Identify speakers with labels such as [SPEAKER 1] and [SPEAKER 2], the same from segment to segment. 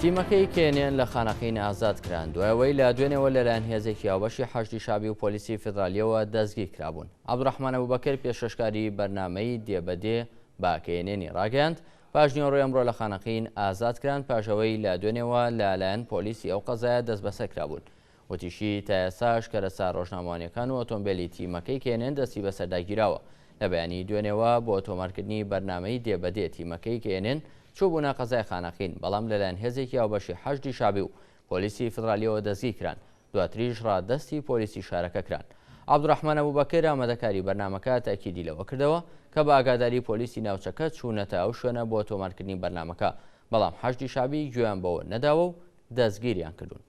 [SPEAKER 1] تیمەکەی کێنێن لە خانەقین ئازاد کران دوایەوەی لە دوێنێەوە لەلایەن هێزێکی هاوبەشی حەشتی شابی و پۆلیسی فێدرالیەوە دەستگیر کرابوون. عەبدوڕەحمان ئەبوبەکر پێشکەشکاری بەرنامەی دێبەدێ با کێنێنی ڕاگەیاند. پاش نیوەڕۆی ئەمڕۆ لە خانەقین ئازاد کران پاشەوەی لە دوێنێەوە لەلایەن پۆلیسی ئەو قەزایە دەست بەسەر کرابوون. وتیشی تا ئێساش کەرەسا ڕۆژنامەوانیەکان و ئۆتۆمبیلی تیمەکەی کێنێن دەستی بەسەرداگیراوە. لە بەیانی دوێنێەوە بۆ تۆمارکردنی بەرنامەی دێبەدێ تیمەکەی کێنێن چوبوونە قەزای خانەقین، بەڵام لەلایەن هێزێکی هاوبەشی حەشتی شابی و پۆلیسی فێدرالیەوە دەستگیر کران. دواتریش ڕادەستی پۆلیسی شارەکە کران. عەبدوڕەحمان ئەبوبەکر ئامادەکاری بەرنامەکە تاکیدی لەوە کردەوە کە بە ئاگاداری پۆلیسی ناوچەکە چوونەتە ئەو شوێنە بۆ تۆمارکردنی بەرنامەکە، بەڵام حەشتی شابی گوێیان بەوە نەداوە و دەستگیریان کردوون.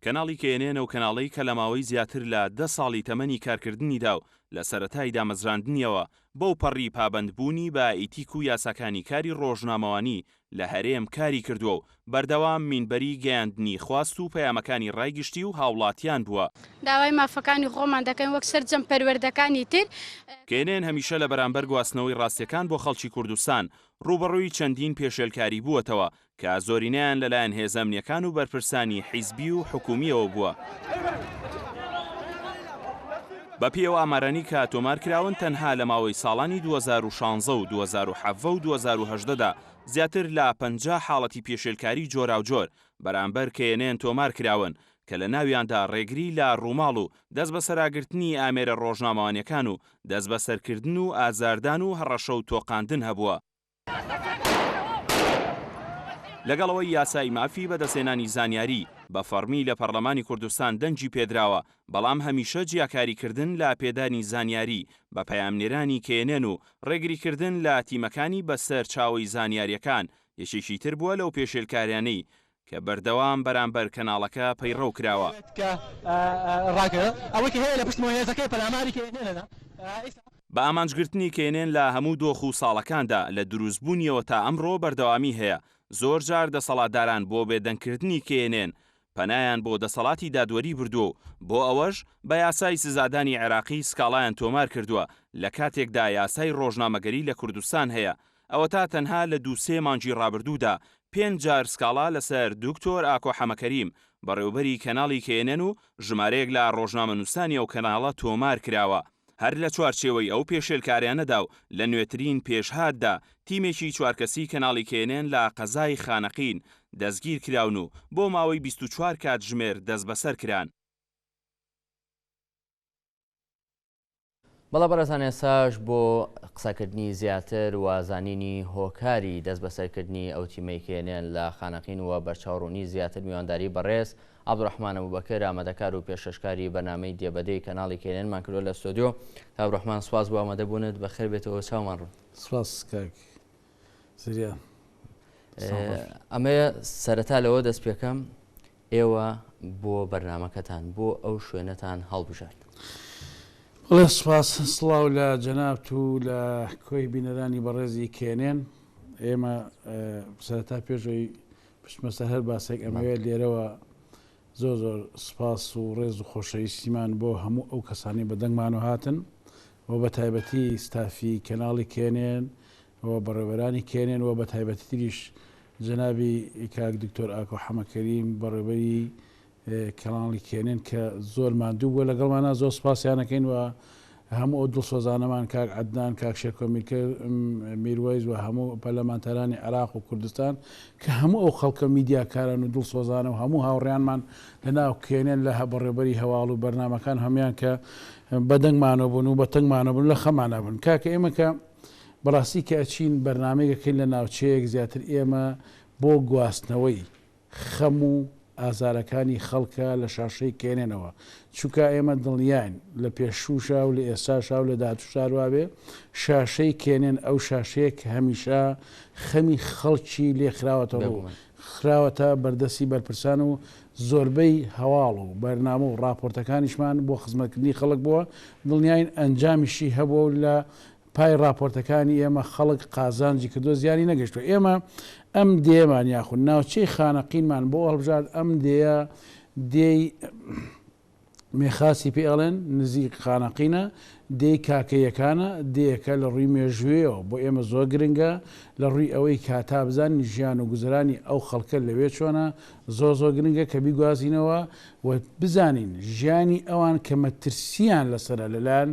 [SPEAKER 2] کەناڵی کێنێنە و کەناڵەی کە لە ماوەی زیاتر لە 10 ساڵی تەمەنی کارکردنیدا و لە سەرەتای دامەزراندنیەوە بەو پەڕی پابەندبوونی بە ئیتیک و یاساکانی کاری ڕۆژنامەوانی لە هەرێم کاری کردووە و بەردەوام مینبەری گەیاندنی خواست و پەیامەکانی ڕایگشتی و هاوڵاتیان بووە.
[SPEAKER 3] داوای مافەکانی خۆمان دەکەین وەک سەرجەم پەروەردەکانی تر.
[SPEAKER 2] کێنێن هەمیشە لە بەرامبەر گواستنەوەی ڕاستیەکان بۆ خەڵکی کوردستان ڕوبەڕووی چەندین پێشێلکاری بووەتەوە کە زۆرینەیان لەلایەن هێزە ئەمنیەکان و بەرپرسانی حیزبی و حکومیەوە بووە. بە پێوە ئامارانی کە تۆمار کراون تەنها لە ماوەی ساڵانی 2016 و 2017 و 2018دا زیاتر لە 50 حاڵەتی پێشێلکاری جۆراوجۆر بەرامبەر کێنێن تۆمار کراون کە لە ناویاندا ڕێگری لە ڕووماڵ و دەست بە سەراگرتنی ئامێرە ڕۆژنامەوانیەکان و دەست بە سەرکردن و ئازاردان و هەڕەشە و تۆقاندن هەبووە. لەگەڵەوەی یاسای مافی بەدەستێنانی زانیاری بە فەرمی لە پەرلەمانی کوردستان دەنجی پێدراوە، بەڵام هەمیشە جیاکاریکردن لە پێدانی زانیاری بە پەیامنێرانی کێنێن و ڕێگریکردن لە تیمەکانی بەسەر چاوەی زانیاریەکان یەکێکی تر بووە لەو پێشێلکاریانەی کە بەردەوام بەرامبەر کەناڵەکە پەیڕەو کراوە. بە ئامانجگرتنی کێنێن لە هەموو دۆخ و ساڵەکاندا لە دروستبوونیەوە تا ئەمڕۆ بەردەوامی هەیە. زۆر جار دەسەڵاتداران بۆ بێدەنگکردنی کێنێن پەنایان بۆ دەسەڵاتی دادوەری بردووە، بۆ ئەوەش بە یاسای سزادانی عێراقی سکاڵایان تۆمار کردووە لە کاتێکدا یاسای ڕۆژنامەگەری لە کوردستان هەیە. ئەوە تا تەنها لە 2-3 مانگی ڕابردوودا 5 جار سکاڵا لەسەر دکتۆر ئاکۆ حەمەکەریم بەڕێوەبەری کەناڵی کێنێن و ژمارەیەک لە ڕۆژنامەنووسانی ئەو کەناڵە تۆمار کراوە. هەر لە چوارچێوەی ئەو پێشێلکاریانەدا و لە نوێترین پێشهاتدا تیمێکی چوارکەسی کەناڵی کێنێن لە قەزای خانەقین دەستگیر کراون و بۆ ماوەی 24 کاتژمێر دەست بەسەر کران.
[SPEAKER 1] بەڵام بەڕێزان ئێساش بۆ قسەکردنی زیاتر وازانینی هۆکاری دەست بەسەرکردنی ئەو تیمەی کێنێن لە خانەقین و بەرچاوڕوونی زیاتر میوانداری بەڕێز عەبدوڕەحمان ئەبوبەکر ئامادەکار و پێشکەشکاری بەرنامەی دێبەدەی کەناڵی کێنێنمان کردووە لە ستۆدیۆ. عەبدوڕەحمان سواز بۆ ئامادەبوونت، بەخێر بێتەوە چاومان ڕوون.
[SPEAKER 4] سواز کاک زریان.
[SPEAKER 1] ئەمەیە سەرەتا لەوە دەست پێکەم ئێوە بۆ بەرنامەکەتان بۆ ئەو شوێنەتان هەڵبژارد.
[SPEAKER 4] بڵێ سوپاس سڵاو لە جەنابت و لە کۆی بینەرانی بەڕێزی کێنێن. ئێمە سەرەتا پێشەوەی پشتمەسە هەر باسێک ئەمەوێت لێرەوە زۆر سپاس و ڕێز و خۆشەویستیمان بۆ هەموو ئەو کەسانی بەدەنگمان و هاتن و بە تایبەتی ستافی کەناڵی کێنێن و بەڕێوەبەرانی کێنێن و بە تایبەتی تریش جەنابی کاک دکتۆر ئاکۆ حەمەکەریم بەڕێوەبەری کەناڵی کێنێن کە زۆر ماندوو بووە لەگەڵمانە. زۆر سپاسیانەکەین و هەموو ئەو دڵسۆزانەمان کاک عەدنان، کاک شێرکۆ میروەیز و هەموو پەرلەمانتەرانی عێراق و کوردستان کە هەموو ئەو خەڵکە میدیاکاران و دڵسۆزانە و هەموو هاوڕێیانمان لەناو کێنێن لە بەڕێوەبەری هەواڵ و بەرنامەکان هەمویان کە بەدەنگمانە بوون و بەتەنگمانە بوون لە خەمانە بوون. کاکە ئێمە کە بەڕاستی کە ئەچین بەرنامەیەکەکەین لە ناوچەیەک زیاتر ئێمە بۆ گواستنەوەی خەم و ئازارەکانی خەڵکە لە شاشەی کێنێنەوە، چونکە ئێمە دڵنیاین لە پێشوشا و لە ئێستاشا و لە داهاتووشار وابێ شاشەی کێنێن ئەو شاشەیە کە هەمیشە خەمی خەڵکی لێ خراوەتە بەردەستی بەرپرسان و زۆربەی هەواڵ و بەرنامە و ڕاپۆرتەکانیشمان بۆ خزمەتکردنی خەڵک بووە. دڵنیاین ئەنجامیشی هەبوو لە پای راپۆرتەکانی ئێمە خەڵک قازانجی کردو زیانی نەگەشتوە. ئێمە ئەم دێمان یاخود ناوچەی خانەقینمان بۆ هەڵبژارد ئەم دێە دێی مێخاسی پێ ئەڵێن نزیک خانەقینە دێ کاکەیەکانە دەیەکە لە ڕووی مێژوێەوە بۆ ئێمە زۆر گرنگە لە ڕووی ئەوەی کاتا بزانانی ژیان و گوزرانی ئەو خەڵکە لەوێ چۆنە زۆر گرنگە کە بیگوازینەوە و بزانین ژیانی ئەوان کە مەترسیان لەسرە لەلایەن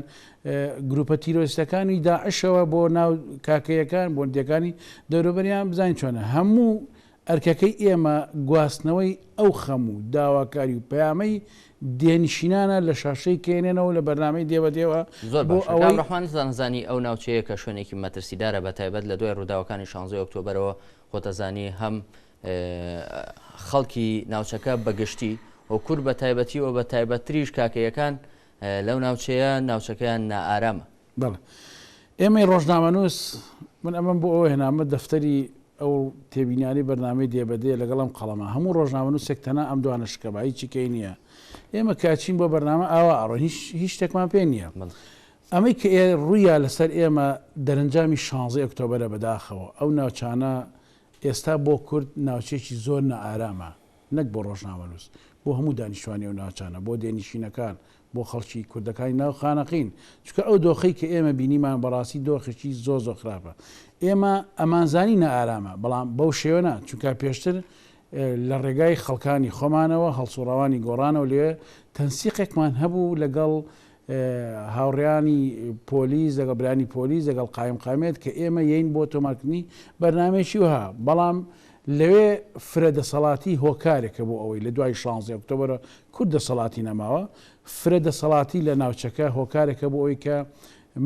[SPEAKER 4] گروپە تیرۆریستەکانی داعشەوە بۆ ناو کاکەیەکان بۆ دیەکانی دەوروبەریان بزانین چۆنە هەموو ئەرکەکەی ئێمە گواستنەوەی ئەو خەموو داواکاری و پەیامەی دێنشینانە لە شاشەی کێنێنەوە لە بەرنامەی دێبەدێەوە
[SPEAKER 1] بۆ ئەوەی ڕحمانی زانزانی ئەو ناوچەیە کە شوێنێکی مەترسیدارە بە تایبەت لە دوای ڕووداوەکانی 16 ئۆکتۆبرەوە خۆتەزانی هەم خەڵکی ناوچەکە بەگشتی و کورد بە تایبەتی و بە تایبەتریش کاکەیەکان لەو ناوچەکەیان نائارامە.
[SPEAKER 4] بەڵێ ئێمەی ڕۆژنامەنووس من ئەمەم بۆ ئەوە هێنامە دەفتەری ئەو تێبینانی بەرنامەی دێبەدێ لەگەڵم قەڵەمە هەموو ڕۆژنامەنووسێک تەنها ئەم دوانە شکەبایی چیکەی نییە ئێمە کاچین بۆ بەرنامە ئاوا ئەڕۆ هیچ شتێکمان پێ نییە ئەمەی کە ڕوویە لەسەر ئێمە دەرەنجامی 16 ئۆکتۆبرە بەداخەوە ئەو ناوچانە ئێستا بۆ کورد ناوچێکی زۆر نەئارامە نەک بۆ ڕۆژنامەنووس بۆ هەموو دانیشتوانی و ناوچانە بۆ دێنیشینەکان بۆ خەڵکی کوردەکانی ناو خانەقین چکە ئەو دۆخەی کە ئێمە بینیمان بەڕاستی دۆخێکی زۆر خراپە ئێمە ئەمانزانی نەئارامە بەڵام بەو شێوەنە چونکە پێشتر لە ڕێگای خەڵکانی خۆمانەوە هەڵسوڕاوانی گۆڕانەوە لێ تەنسیقێکمان هەبوو لەگەڵ هاوڕێیانی پۆلیس لەگەڵ برانی پۆلیس لەگەڵ قایمقامێت کە ئێمە یین بۆ تۆمارکردنی بەرنامێکی وها بەڵام لەوێ فرە دەسەڵاتی هۆکارێکە بۆ ئەوەی لە دوای 16 ئۆکتۆبرە کورد دەسەڵاتی نەماوە فرە دەسەڵاتی لە ناوچەکە هۆکارێکە بۆ ئەوی کە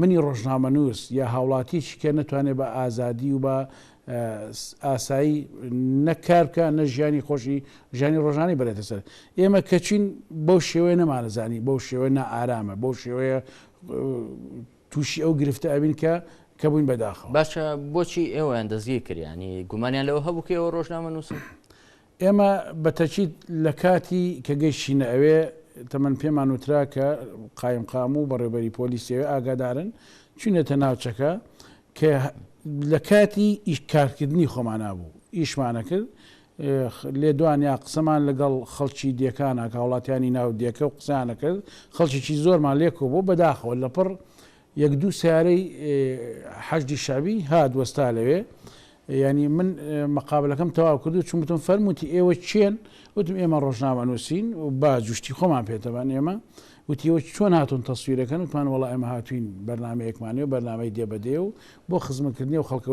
[SPEAKER 4] منی ڕۆژنامەنووس یا هاوڵاتیشی کە نەتوانێت بە ئازادی و بە ئاسایی نەکارکە نە ژیانی خۆشی ژیانی ڕۆژانی بەرێتە سەر ئێمە کەچین بەو شێوەیە نەمانەزانی بەو شێوەیە نائارامە بەو شێوەیە تووشی ئەو گرفتە ئەبین کە بووین بەداخەوە.
[SPEAKER 1] باشە بۆچی ئێوەیان دەستگیر کردیانی گومانیان لەوە هەبوو کە ئێوە ڕۆژنامەنووسن؟
[SPEAKER 4] ئێمە بەتەچیت لە کاتی کە گەیشتینە ئەوێ تەمەەن پێمان وترا کە قایمقام و بەڕێبەری پۆلیسیەوە ئاگادارن چونێتە ناوچەکە کە لە کاتی ئیشکارکردنی خۆمانە بوو ئیشمانە کرد لێ دوانیا قسەمان لەگەڵ خەڵکی دیەکانە کە وڵاتیانی ناو دیەکە و قسەیانە کرد خەڵکیی زۆرمان لێکۆ بۆ بەداخەوە لەپڕ یەک دوو سیارەی حەجدی شابی هات وەستا لەوێ ینی من مەقابلەکەم تەواو کردو چونتم فەرمووتی ئێوە چێن وتم ئێمە ڕۆژنامەنووسین و با جوشتی خۆمان پێتەبان ئێمە وتیەوە چۆن هاتون تەسویرەکەن وتمان وڵا ئێمە هاتوین بەرنمەیەکمانێ و بەرنامەی دێبەدێ و بۆ خزمەتکردنی و خەڵکە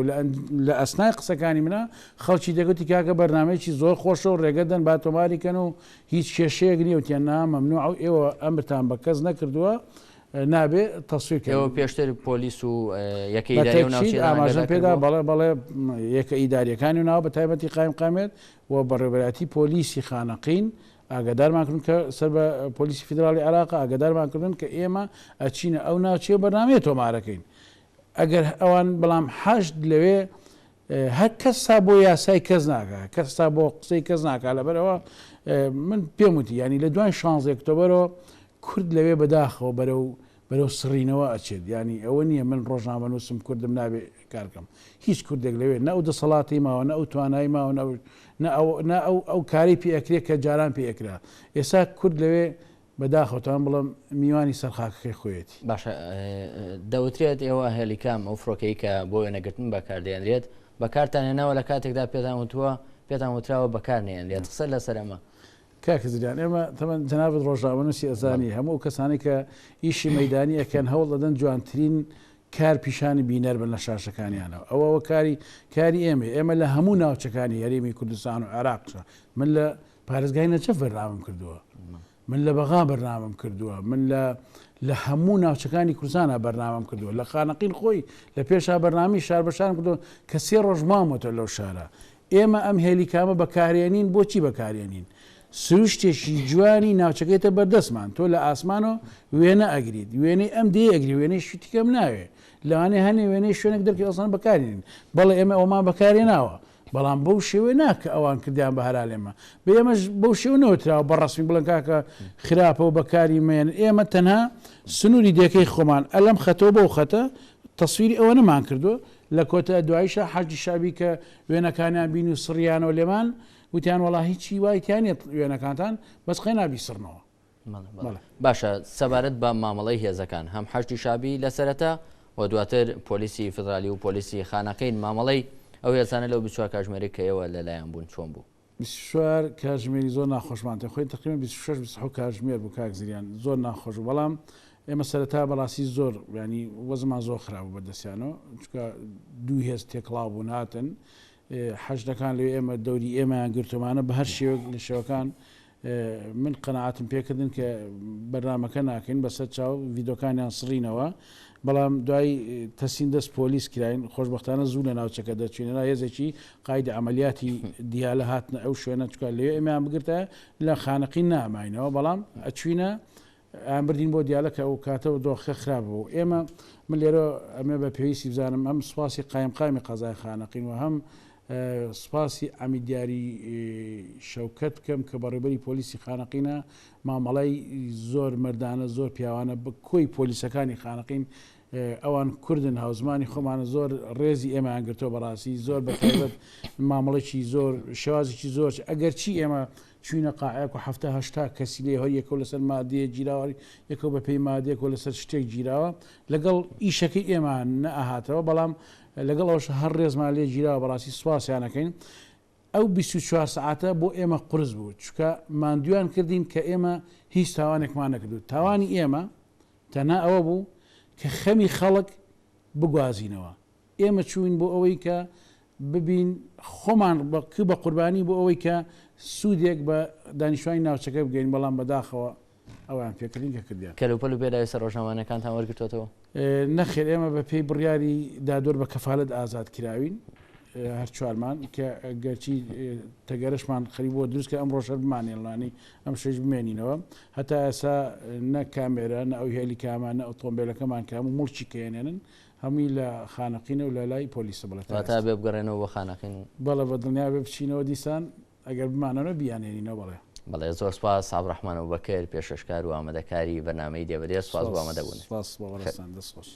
[SPEAKER 4] لە ئەسنای قسەکانی منە خەڵکی دەگوتی کاکە بەرنمەیەکی زۆر خۆشە و ڕێگەدەن با تۆماریکەن و هیچ کێشەیەک نیە وتیان نا مەمنوع و ئێوە ئەمرتان بە کەس نەکردووە نابێ تەسویرکەوە
[SPEAKER 1] پێشتر پۆلیس و
[SPEAKER 4] ئاماژە پێدا بەڵێ یەکە ئیداریەکانی ناو بە تایبەتی قایمقامێت و بەڕێبەتی پۆلیسی خانەقین ئاگدارمانکردن کە سەر بە پۆلیسی فیدرالی عراق ئاگدارمانکردن کە ئێمە ئەچینە ئەو ناوچێ بەرنامەیە تۆمارەکەین ئەگەر ئەوان بەڵام حەشت لەوێ هەر کەسا بۆ یاسای کەس ناکە کەستا بۆ قسەی کەس ناکە لەبەرەوە من پێم وتی ینی لە دوای 16 ئۆکتۆبرەوە کورد لەوێ بەداخەوە بەرەو سڕینەوە ئەچێت ینی ئەوە نییە من ڕۆژنامەنووسم کوردم نابێ کارکەم هیچ کوردێک لەوێ نە ئەو دەسەڵاتی ماوە نە ئەو توانایی ماوە نە ئەو کاری پێەکرێت کە جاران پێەکرا ئێستا کورد لەوێ بەداخەوتان بڵم میوانی سەرخاکەکەی خۆیەتی
[SPEAKER 1] باشە دەوترێت ئێوە هێلیکام ئەو فڕۆکەی کە بۆ وێنەگرتن بەکاردێنرێت بەکارتانێنەوە لە کاتێکدا پێتان وتراوە بەکارنێنرێت قسە لەسەر ئەمە
[SPEAKER 4] کاکە زریان ئێمە تەمەەن جەنابەت ڕۆژنامەنووسی ئەزانی هەموو کەسانی کە ئیشی مەدانی ئەکەن هەوڵ دەدەن جوانترین کار پیشانی بینەر بن لە شاشەکانیانەوە ئەوە کاری ئێمە لە هەموو ناوچەکانی هەرێمی کوردستان و عێراقشە من لە پارێزگای نەجەف بەرنامەم کردووە من لە بەغا بەرنامەم کردووە من لە هەموو ناوچەکانی کوردستانە بەرنامەم کردووە لە خانەقین خۆی لە پێشا بەرنامی شار بەشان کردووە کە 3 ڕۆژ مامەوە لەو شارە ئێمە ئەم هێلیکامە بەکارێنین بۆچی بەکارێنین سروشتێکی جوانی ناوچەکەیتە بەردەستمان تۆ لە ئاسمانەوە وێنە ئەگریت وێنەی ئەم دێ ئەگری وێنەی شتیکەم ناوێ لەوانێ هەنێ وێنەی شوێنێک دەرکی ئەسان بەکارێنین بەڵێ ئێمە ئەومان بەکارێناوە بەڵام بەو شێوێ ناکە ئەوان کردیان بە هەرالێمە بە ئێمەش بەو شێوە نەوتراوە بەڕسمی بڵێن کاکە خراپە و بەکاری مێن ئێمە تەنها سنووری دێکەی خۆمان ئەلەم خەتەوە بەو خەتە تەسویری ئەوە نەمان کردو لە کۆتە دوایشە حەجی شابی کە وێنەکانیان بین و سڕیانەوە لێمان وتیان وڵا هیچی وایتیانێت وێنەکانتان بەس خەی نابیسڕنەوە
[SPEAKER 1] باشە سەبارەت بە مامەڵەی هێزەکان هەم حەشتی شابی لەسەرەتا و دواتر پۆلیسی فدرالی و پۆلیسی خانەقین مامەڵەی ئەو هێزانە لەو 24 کاتژمێری کەیەوە لەلایەن بوون چۆن بوو
[SPEAKER 4] 24 کاتژمێری زۆر ناخۆشمانتە خۆی تقریبا 26 کاتژمێر بوو کاک زریان زۆر ناخۆش بەڵام ئێمە سەرەتا بەڕاستی زۆر ینی وەزمان زۆر خراپ بەدەستیانەوە چکە دوو هێز تێکڵاو بوون هاتن حەشدەکان لێ ئێمە دەوری ئێمەیان گرتومانە بە هەر شێوە لە شێوەکان من قەنەعاتم پێکردن کە بەرنامەکە ناکەین بەسەر چاو ڤیدۆکانیان سڕینەوە بەڵام دوای تەسین دەست پۆلیس کراین خۆشببختانە زوو لە ناوچەکە دەچێنەوە هێزێکی قایدە ئەمەلیاتی دیالە هاتنە ئەو شوێنە چکە لێ ئێمەیان بگرتە لە خانەقین ناماینەوە بەڵام ئەچوینە ئەم بردین بۆ دیالەکە ئەو کاتەوە دۆخە خراپ بوو ئێمە من لێرە ئەمێ بە پێویستی بزانم ئەم سوپاسی قایمقامی قەزای خانەقین و هەم سپاسی ئەمی دیاری شەوکەت بکەم کە بەڕێبەری پۆلیسی خانەقینە مامەڵای زۆر مردانە زۆر پیاوانە بە کۆی پۆلیسەکانی خانەقین ئەوان کوردن هاوزمانی خۆمانە زۆر ڕێزی ئێمەیان گرتۆ بەڕاستی زۆر بەتایبەت مامەڵێکی زۆر شێوازێکی زۆر ئەگەر چی ئێمە چوینە قاعەیەک و هەهشتا کەسی لێ هەر یەکەوە لەسەر مادەیە گیراوە یەکەوە بە پێی مادەیەک و لەسەر شتێک گیراوە لەگەڵ ئیشەکەی ئێمان نەئەهاتەوە بەڵام لەگەڵ ئەوش هەر ڕێزمان لێ گیراوە بەڕاستی سوپاسیانەکەین ئەو 24 ساعتە بۆ ئێمە قرس بوو چکە ماندویان کردین کە ئێمە هیچ تاوانێکمان نەکردو تاوانی ئێمە تەنها ئەوە بوو کە خەمی خەڵک بگوازینەوە ئێمە چوین بۆ ئەوەی کە ببین خۆمان بە قوربانی بۆ ئەوەی کە سوودێک بە دانیشتوانی ناوچەکە بگەین بەڵام بەداخەوە ئەویان پێکردین کە کردیان
[SPEAKER 1] کەلوپەل و پێداوی سەر ڕۆژنامەوانەکانتان وەرگرتوێتەوە
[SPEAKER 4] نەخێر ئێمە بە پێی بڕیاری دادۆر بە کەفالەت ئازاد کراوین هەر چوارمان کە گەرچی تەگەرشمان خەری بۆ دروست کە ئەم ڕۆژە بمانێڵانی ئەم شەش بمێنینەوە هەتا ئێستا نە کامێرە نە ئەو هێلی کامان نە ئۆتۆمبیلەکەمان کام و مڵکی کێنێنن هەمووی لە خانەقینە و لە لای پۆلیسە
[SPEAKER 1] بڵێت بێ بگەڕێنەوە بە خانەقین
[SPEAKER 4] بەڵێ بە دڵنیا بێ بچینەوە دیسان ئەگەر بمانەوە بیانێنینەوە بڵێ
[SPEAKER 1] بەڵێ زۆر سپاس عەبدوڕەحمان ئەبوبەکر پێشەشکار و ئامادەکاری بەرنامەی دێبەدێ سپاس بۆ ئامادەبوون
[SPEAKER 4] سپاس بۆ بەڕێستان دەست خۆش